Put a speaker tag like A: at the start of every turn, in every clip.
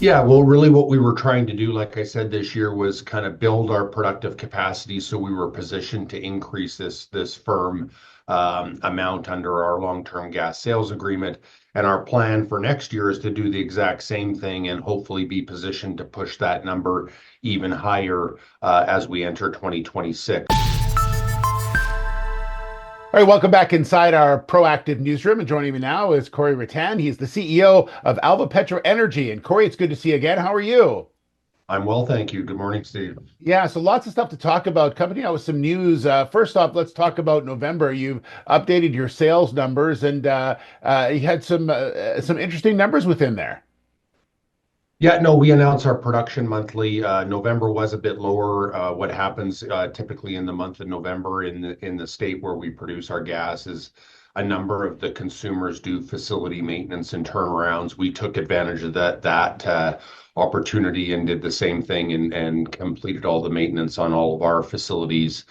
A: Yeah, well, really what we were trying to do, like I said, this year was kind of build our productive capacity so we were positioned to increase this firm amount under our long-term gas sales agreement. And our plan for next year is to do the exact same thing and hopefully be positioned to push that number even higher as we enter 2026.
B: All right, welcome back inside our proactive newsroom. And joining me now is Corey Rattan. He's the CEO of Alva Petro Energy. And Corey, it's good to see you again. How are you?
A: I'm well, thank you. Good morning, Steve.
B: Yeah, so lots of stuff to talk about. Coming out with some news. First off, let's talk about November. You've updated your sales numbers, and you had some interesting numbers within there.
A: Yeah, no, we announce our production monthly. November was a bit lower. What happens typically in the month of November in the state where we produce our gas is a number of the consumers do facility maintenance and turnarounds. We took advantage of that opportunity and did the same thing and completed all the maintenance on all of our facilities.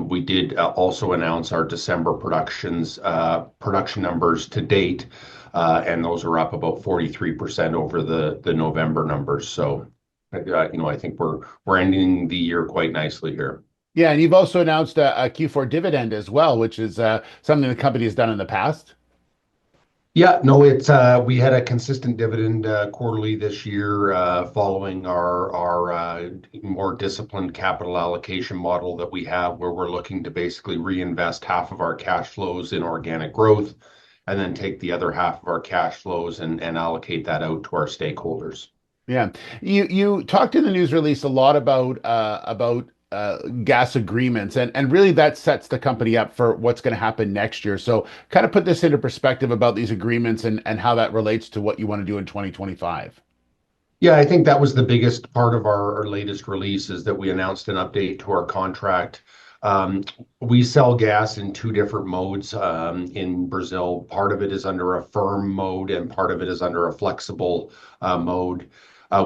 A: We did also announce our December production numbers to date, and those are up about 43% over the November numbers. So, I think we're ending the year quite nicely here.
B: Yeah, and you've also announced a Q4 dividend as well, which is something the company has done in the past.
A: Yeah, no, it's we had a consistent dividend quarterly this year, following our more disciplined capital allocation model that we have, where we're looking to basically reinvest half of our cash flows in organic growth, and then take the other half of our cash flows and allocate that out to our stakeholders.
B: Yeah, you talked in the news release a lot about gas agreements, and really that sets the company up for what's going to happen next year. So, kind of put this into perspective about these agreements and how that relates to what you want to do in 2025.
A: Yeah, I think that was the biggest part of our latest release is that we announced an update to our contract. We sell gas in two different modes in Brazil. Part of it is under a firm mode, and part of it is under a flexible mode.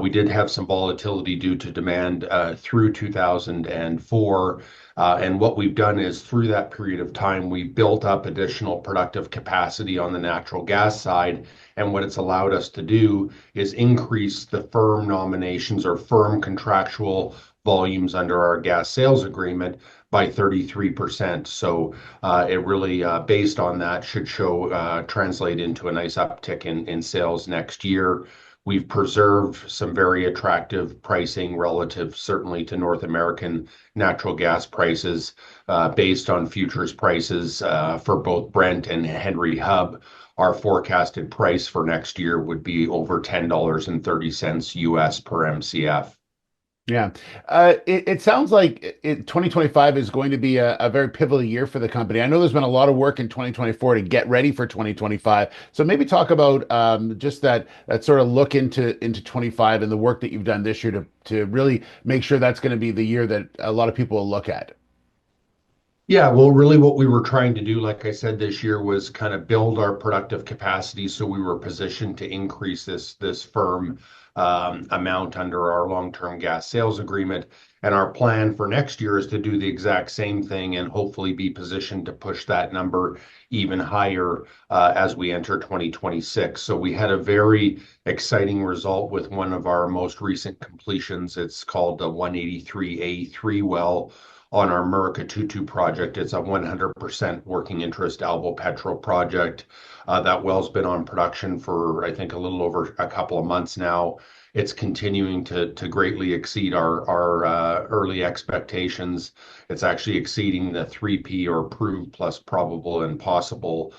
A: We did have some volatility due to demand through 2004. And what we've done is through that period of time, we built up additional productive capacity on the natural gas side. And what it's allowed us to do is increase the firm nominations or firm contractual volumes under our gas sales agreement by 33%. So it really, based on that, should translate into a nice uptick in sales next year. We've preserved some very attractive pricing relative, certainly to North American natural gas prices, based on futures prices for both Brent and Henry Hub. Our forecasted price for next year would be over $10.30 US per MCF.
B: Yeah. It sounds like 2025 is going to be a very pivotal year for the company. I know there's been a lot of work in 2024 to get ready for 2025. So maybe talk about just that sort of look into 25 and the work that you've done this year to really make sure that's going to be the year that a lot of people will look at.
A: Yeah, well, really what we were trying to do, like I said, this year was kind of build our productive capacity so we were positioned to increase this firm amount under our long-term gas sales agreement. And our plan for next year is to do the exact same thing and hopefully be positioned to push that number even higher as we enter 2026. So we had a very exciting result with one of our most recent completions. It's called the 183A3 well on our Murucututu project. It's a 100% working interest Alva Petro project. That well's been on production for, I think, a little over a couple of months now. It's continuing to greatly exceed our early expectations. It's actually exceeding the 3P or proved plus probable and possible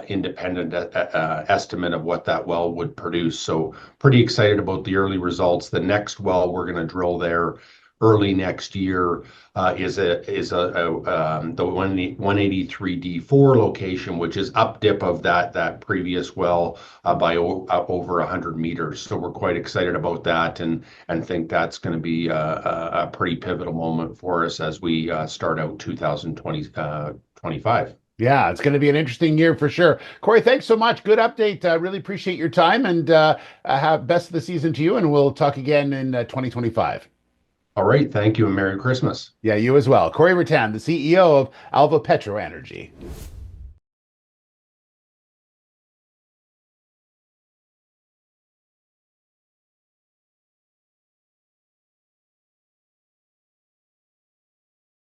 A: independent estimate of what that well would produce. So pretty excited about the early results. The next well we're going to drill there early next year is the 183D4 location, which is up dip of that previous well by over 100 meters. So we're quite excited about that and think that's going to be a pretty pivotal moment for us as we start out 2025.
B: Yeah, it's going to be an interesting year for sure. Corey, thanks so much. Good update. Really appreciate your time, and have best of the season to you. And we'll talk again in 2025.
A: All right. Thank you and Merry Christmas.
B: Yeah, you as well. Corey Rattan, the CEO of Alva Petro Energy.